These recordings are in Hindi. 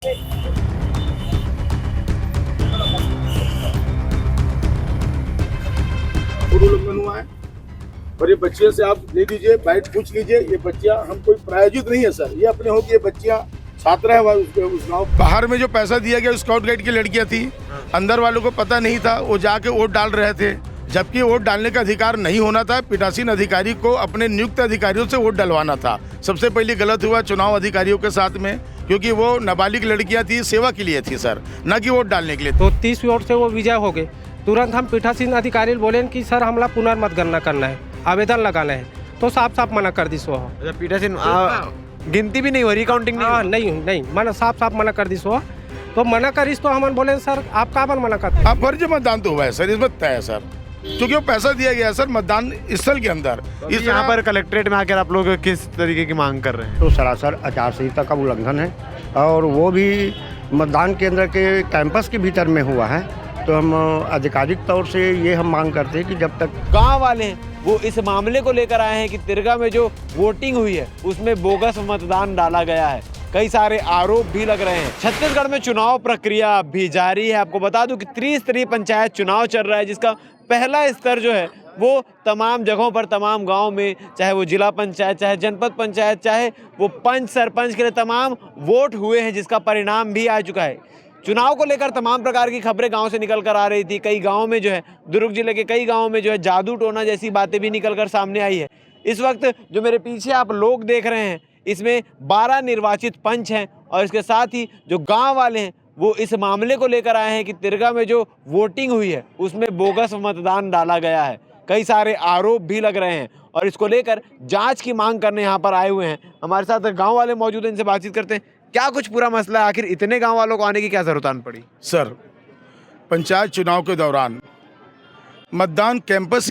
उल्लंघन हुआ है और ये बच्चियों से आप ले लीजिए, बाइट पूछ लीजिए। ये बच्चियां हम कोई प्रायोजित नहीं है सर, ये अपने हो कि ये बच्चियां छात्रा है उस गाँव। बाहर में जो पैसा दिया गया स्काउट गाइड की लड़कियां थी, अंदर वालों को पता नहीं था, वो जाके वोट डाल रहे थे, जबकि वोट डालने का अधिकार नहीं होना था। पीठासीन अधिकारी को अपने नियुक्त अधिकारियों से वोट डलवाना था। सबसे पहले गलत हुआ चुनाव अधिकारियों के साथ में, क्योंकि वो नाबालिग लड़कियां थी, सेवा के लिए थी सर, न कि वोट डालने के लिए। तो 30 वोट से वो विजय हो गए। तुरंत हम पीठासीन अधिकारी बोले कि सर हमला पुनर्मतगणना करना है, आवेदन लगाना है, तो साफ साफ मना कर दी सो। पीठासीन गिनती भी नहीं हो रही, काउंटिंग नहीं नहीं मना साफ साफ मना कर दी सो। तो मना करीस तो हम बोले सर आप का मना करते। आप फर्ज मतदान तो हुआ है सर, इसमें तय है सर, क्योंकि वो पैसा दिया गया है सर मतदान स्थल के अंदर। इस यहाँ पर कलेक्ट्रेट में आकर आप लोग किस तरीके की मांग कर रहे हैं? तो सरासर आचार संहिता का उल्लंघन है और वो भी मतदान केंद्र के कैंपस के भीतर में हुआ है। तो हम आधिकारिक तौर से ये हम मांग करते हैं कि जब तक गांव वाले हैं वो इस मामले को लेकर आए हैं कि तिरगा में जो वोटिंग हुई है उसमें बोगस मतदान डाला गया है। कई सारे आरोप भी लग रहे हैं। छत्तीसगढ़ में चुनाव प्रक्रिया भी जारी है। आपको बता दूं कि त्रिस्तरीय पंचायत चुनाव चल रहा है, जिसका पहला स्तर जो है वो तमाम जगहों पर, तमाम गांव में, चाहे वो जिला पंचायत, चाहे जनपद पंचायत, चाहे वो पंच सरपंच के लिए तमाम वोट हुए हैं, जिसका परिणाम भी आ चुका है। चुनाव को लेकर तमाम प्रकार की खबरें गांव से निकल कर आ रही थी। कई गांव में जो है, दुर्ग जिले के कई गांव में जो है जादू टोना जैसी बातें भी निकल कर सामने आई है। इस वक्त जो मेरे पीछे आप लोग देख रहे हैं, इसमें 12 निर्वाचित पंच हैं और इसके साथ ही जो गांव वाले हैं वो इस मामले को लेकर आए हैं कि तिरगा में जो वोटिंग हुई है उसमें बोगस मतदान डाला गया है। कई सारे आरोप भी लग रहे हैं और इसको लेकर जांच की मांग करने यहाँ पर आए हुए हैं। हमारे साथ गांव वाले मौजूद हैं, इनसे बातचीत करते हैं। क्या कुछ पूरा मसला है, आखिर इतने गांव वालों को आने की क्या जरूरत आन पड़ी? सर, पंचायत चुनाव के दौरान मतदान कैंपस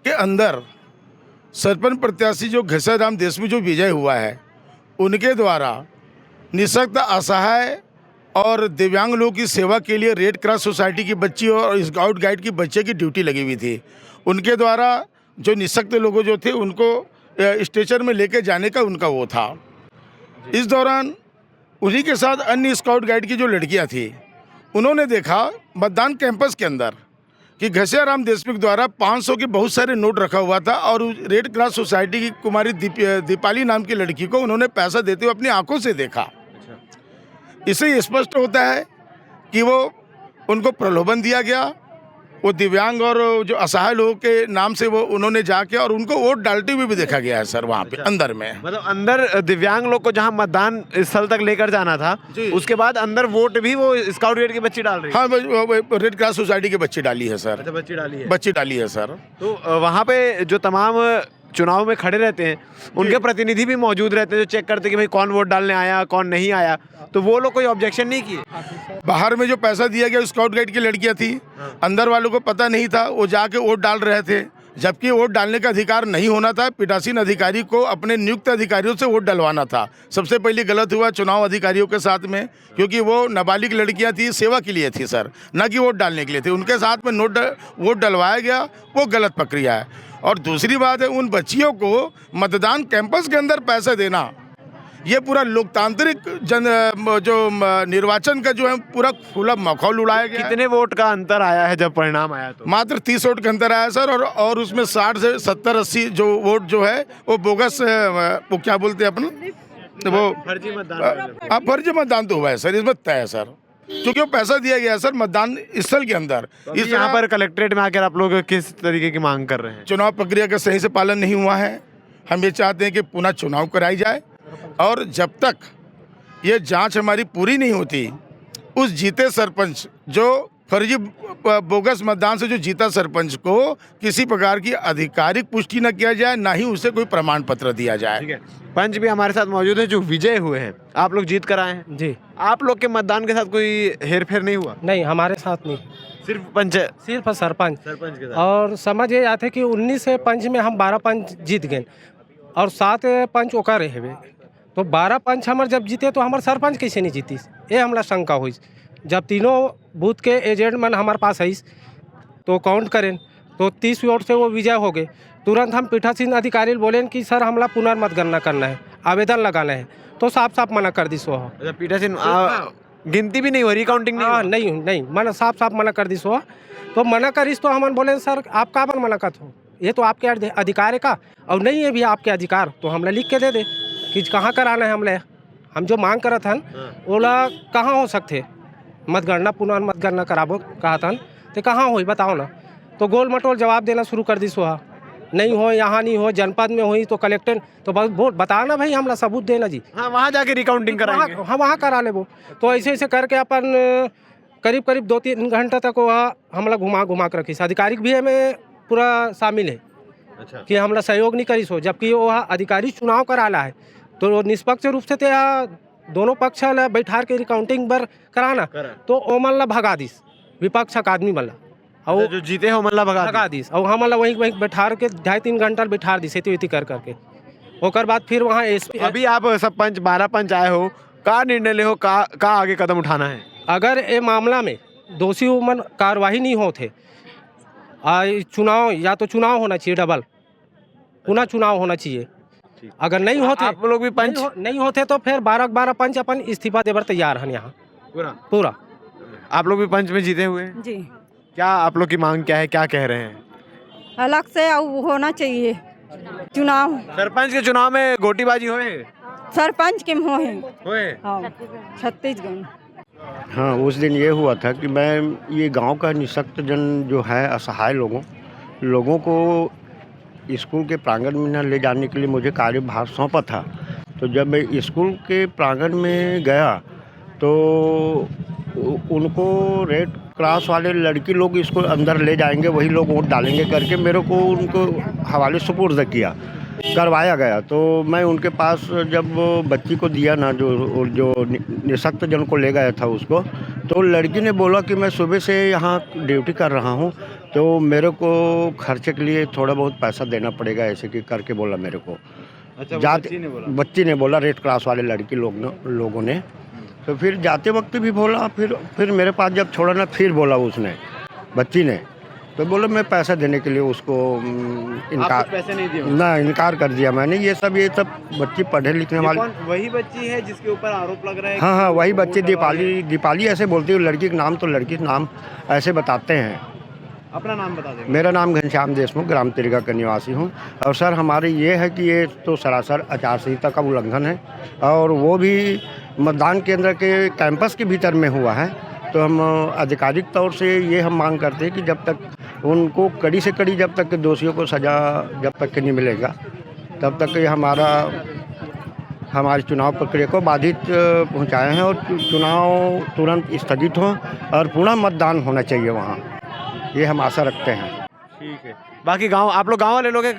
के अंदर सरपंच प्रत्याशी जो घसेराम देशमुख जो विजय हुआ है, उनके द्वारा निःशक्त, असहाय और दिव्यांग लोगों की सेवा के लिए रेड क्रॉस सोसाइटी की बच्ची और स्काउट गाइड की बच्चे की ड्यूटी लगी हुई थी। उनके द्वारा जो निःशक्त लोगों जो थे उनको स्ट्रेचर में लेके जाने का उनका वो था। इस दौरान उन्हीं के साथ अन्य स्काउट गाइड की जो लड़कियां थी, उन्होंने देखा मतदान कैंपस के अंदर कि घसेराम देशमुख द्वारा 500 के बहुत सारे नोट रखा हुआ था और रेड क्रॉस सोसाइटी की कुमारी दीपाली नाम की लड़की को उन्होंने पैसा देते हुए अपनी आंखों से देखा। इससे स्पष्ट होता है कि वो उनको प्रलोभन दिया गया। वो दिव्यांग और जो असहाय लोगों के नाम से वो उन्होंने जाके और उनको वोट डालते हुए भी देखा गया है सर वहाँ पे अंदर में। मतलब अंदर दिव्यांग लोग को जहाँ मतदान स्थल तक लेकर जाना था, उसके बाद अंदर वोट भी वो स्काउट गाइड की बच्ची डाल रही है? हाँ, रेड क्रॉस सोसाइटी की बच्ची डाली है सर। अच्छा, बच्ची डाली है सर। तो वहाँ पे जो तमाम चुनाव में खड़े रहते हैं उनके प्रतिनिधि भी मौजूद रहते हैं जो चेक करते हैं कि भाई कौन वोट डालने आया, कौन नहीं आया। तो वो लोग कोई ऑब्जेक्शन नहीं किए? बाहर में जो पैसा दिया गया स्काउट गाइड की लड़कियां थी, अंदर वालों को पता नहीं था, वो जाके वोट डाल रहे थे, जबकि वोट डालने का अधिकार नहीं होना था। पीठासीन अधिकारी को अपने नियुक्त अधिकारियों से वोट डलवाना था। सबसे पहले गलत हुआ चुनाव अधिकारियों के साथ में, क्योंकि वो नाबालिग लड़कियां थी, सेवा के लिए थी सर, न कि वोट डालने के लिए थे। उनके साथ में वोट डलवाया गया, वो गलत प्रक्रिया है। और दूसरी बात है, उन बच्चियों को मतदान कैंपस के अंदर पैसे देना, ये पूरा लोकतांत्रिक जो निर्वाचन का जो है पूरा खुला माहौल उड़ाया गया। कितने वोट का अंतर आया है जब परिणाम आया? तो मात्र 30 वोट का अंतर आया सर, और उसमें 60 से 70-80 जो वोट जो है वो बोगस, वो क्या बोलते हैं अपना, वो फर्जी मतदान। फर्जी मतदान तो हुआ है सर, इसमें तय है सर, क्योंकि वो पैसा दिया गया है सर मतदान स्थल के अंदर। तो इस यहाँ पर कलेक्ट्रेट में आकर आप लोग किस तरीके की मांग कर रहे हैं? चुनाव प्रक्रिया का सही से पालन नहीं हुआ है। हम ये चाहते हैं कि पुनः चुनाव कराई जाए, और जब तक ये जांच हमारी पूरी नहीं होती, उस जीते सरपंच जो फर्जी बोगस मतदान से जो जीता सरपंच को किसी प्रकार की आधिकारिक पुष्टि न किया जाए, ना ही उसे कोई प्रमाण पत्र दिया जाए। ठीक है, पंच भी हमारे साथ मौजूद है जो विजय हुए हैं। आप लोग जीत कर आए हैं जी। आप लोग के मतदान के साथ कोई हेर फेर नहीं हुआ? नहीं, हमारे साथ नहीं, सिर्फ पंच, सिर्फ सरपंच के साथ। और समझ ये आते कि 19 पंच में हम 12 पंच जीत गए और 7 पंच ओका रहे हुए। तो 12 पंच हमारे जब जीते तो हमारे सरपंच कैसे नहीं जीती, ये हमारा शंका हुई। जब तीनों बूथ के एजेंट मन हमारे पास आई तो काउंट करें तो 30 वोट से वो विजय हो गए। तुरंत हम पीठासीन अधिकारी बोले कि सर हमला पुनर्मतगणना करना है, आवेदन लगाना है, तो साफ साफ मना कर दी सो। पीठासीन गिनती भी नहीं हो रही, काउंटिंग नहीं हाँ हुआ? नहीं नहीं मना साफ साफ मना कर दिस हो। तो मना करिस तो हम बोले सर आप का पर मना करत हो, ये तो आपके अधिकार है का, और नहीं है भी आपके अधिकार तो हमला लिख के दे दे कि कहाँ कराना है हमले। हम जो मांग करत हन ओला कहाँ हो सकते, मतगणना पुनर्मतगणना कराबो कहा था तो कहाँ हो बताओ ना। तो गोल मटोल जवाब देना शुरू कर दिस हुआ, नहीं हो यहाँ नहीं हो, जनपद में हुई तो कलेक्टर तो बस वोट बताना भाई, हमला सबूत देना जी। हाँ, वहाँ जाके रिकाउंटिंग कराएंगे। हम वहाँ करा ले वो। तो ऐसे ऐसे करके अपन करीब करीब 2-3 घंटा तक वहाँ हमला घुमा कर रखी। आधिकारिक भी हमें पूरा शामिल है अच्छा, कि हमला सहयोग नहीं करी सो, जबकि वो अधिकारी चुनाव कराला है तो निष्पक्ष रूप से दोनों पक्ष ला बैठार के रिकाउंटिंग बर कराना तो ओमन ला भगा दिस विपक्ष का आदमी वाला और जो जीते हो मल्ला भगा दिस और हमला वहीं वहीं बैठार के 2.5-3 घंटा बैठार दिस इति कर करके। ओकर बाद फिर वहाँ एसपी अभी आप सब पंच 12 पंच आए हो, का निर्णय ले हो, का आगे कदम उठाना है? अगर ये मामला में दोषी उमन कार्रवाई नहीं होते, चुनाव या तो चुनाव होना चाहिए डबल, पुनः चुनाव होना चाहिए। अगर नहीं होते आप लोग भी पंच नहीं होते तो फिर 12 पंच अपन इस्तीफा देवर तैयार हैं यहाँ पूरा। आप लोग भी पंच में जीते हुए हैं जी। क्या आप लोग की मांग क्या है, क्या कह रहे हैं? अलग से होना चाहिए चुनाव। सरपंच के चुनाव में गोटीबाजी हुए? सरपंच के हुए हुए। हाँ, छत्तीसगढ़। हाँ, उस दिन ये हुआ था कि मैं ये गांव का निःशक्त जन जो है, असहाय लोगों को स्कूल के प्रांगण में न ले जाने के लिए मुझे कार्यभार सौंपा था। तो जब मैं स्कूल के प्रांगण में गया तो उनको रेड क्रॉस वाले लड़की लोग इसको अंदर ले जाएंगे, वही लोग वोट डालेंगे करके मेरे को उनको हवाले सुपुर्द करवाया गया। तो मैं उनके पास जब बच्ची को दिया ना, जो निःशक्त जन को ले गया था उसको, तो लड़की ने बोला कि मैं सुबह से यहाँ ड्यूटी कर रहा हूँ तो मेरे को खर्चे के लिए थोड़ा बहुत पैसा देना पड़ेगा, ऐसे कि करके बोला मेरे को। अच्छा, बच्ची ने बोला रेड क्रॉस वाले लड़की लोगों ने। तो फिर जाते वक्त भी बोला, फिर मेरे पास जब छोड़ा ना फिर बोला उसने, बच्ची ने, तो बोला मैं पैसा देने के लिए उसको इनकार, पैसे नहीं दिए? ना, इनकार कर दिया मैंने। ये सब बच्ची पढ़े लिखने वाली, वही बच्ची है जिसके ऊपर आरोप लग रहा है? हाँ, वही बच्ची दीपाली ऐसे बोलती है। लड़की का नाम तो लड़की का नाम ऐसे बताते हैं। अपना नाम बता दें। मेरा नाम घनश्याम देशमुख, ग्राम तिरगा का निवासी हूँ। और सर हमारे ये है कि ये तो सरासर आचार संहिता का उल्लंघन है, और वो भी मतदान केंद्र के कैंपस के भीतर में हुआ है। तो हम आधिकारिक तौर से ये हम मांग करते हैं कि जब तक उनको कड़ी से कड़ी, जब तक दोषियों को सज़ा जब तक नहीं मिलेगा तब तक ये हमारी चुनाव प्रक्रिया को बाधित पहुँचाए हैं, और चुनाव तुरंत स्थगित हो और पुनः मतदान होना चाहिए वहाँ, ये हम आशा रखते हैं। ठीक है। बाकी गांव, आप लोग गांव वाले लोग हैं?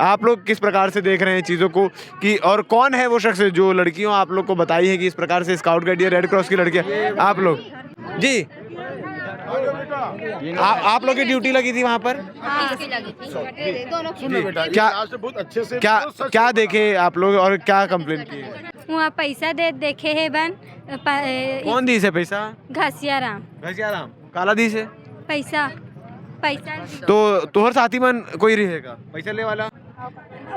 आप लोग किस प्रकार से देख रहे हैं चीज़ों को कि, और कौन है वो शख्स जो लड़कियों आप लोग को बताई है कि इस प्रकार से स्काउट गाइड या रेड क्रॉस की लड़कियां? आप लोग जी, आप लोग की ड्यूटी लगी थी वहाँ पर? बहुत अच्छे से क्या देखे आप लोग और क्या कंप्लेन किए? वहाँ पैसा देखे है बन कौन दी से पैसा? घसियाराम काला दी से पैसा तो तोहर साथी मन कोई रहेगा पैसा ले वाला?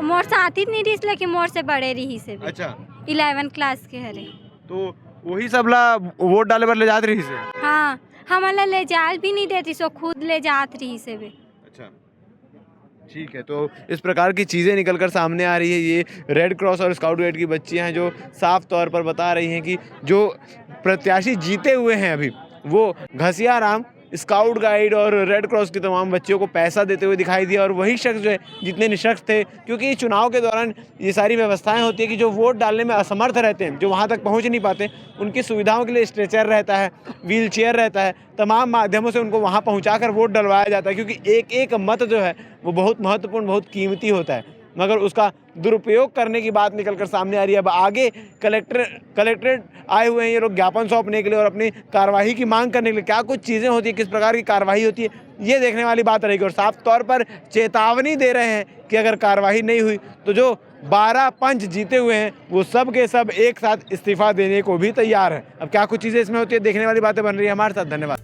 मोर साथी नहीं रही, लेकिन मोर से बड़े रही से। अच्छा, 11 क्लास के हरे। तो वही सब ला वोट डाले पर ले जात रही से? हाँ, हमारा ले जाल भी नहीं देती सो, खुद ले जात रही से भी। अच्छा, ठीक है। तो इस प्रकार की चीज़ें निकलकर सामने आ रही है। ये रेड क्रॉस और स्काउट गाइड की बच्चियां हैं जो साफ तौर पर बता रही हैं कि जो प्रत्याशी जीते हुए हैं अभी, वो घसियाराम, स्काउट गाइड और रेड क्रॉस की तमाम बच्चियों को पैसा देते हुए दिखाई दिया। और वही शख्स जो है, जितने निशक्त थे, क्योंकि चुनाव के दौरान ये सारी व्यवस्थाएं होती है कि जो वोट डालने में असमर्थ रहते हैं, जो वहाँ तक पहुँच नहीं पाते, उनकी सुविधाओं के लिए स्ट्रेचर रहता है, व्हील चेयर रहता है, तमाम माध्यमों से उनको वहाँ पहुँचाकर वोट डलवाया जाता है, क्योंकि एक एक मत जो है वो बहुत महत्वपूर्ण, बहुत कीमती होता है। मगर उसका दुरुपयोग करने की बात निकलकर सामने आ रही है। अब आगे कलेक्ट्रेट आए हुए हैं ये लोग ज्ञापन सौंपने के लिए और अपनी कार्रवाई की मांग करने के लिए। क्या कुछ चीज़ें होती है, किस प्रकार की कार्रवाई होती है, ये देखने वाली बात रहेगी। और साफ तौर पर चेतावनी दे रहे हैं कि अगर कार्रवाई नहीं हुई तो जो 12 पंच जीते हुए हैं वो सब के सब एक साथ इस्तीफा देने को भी तैयार हैं। अब क्या कुछ चीज़ें इसमें होती है, देखने वाली बातें बन रही है। हमारे साथ धन्यवाद।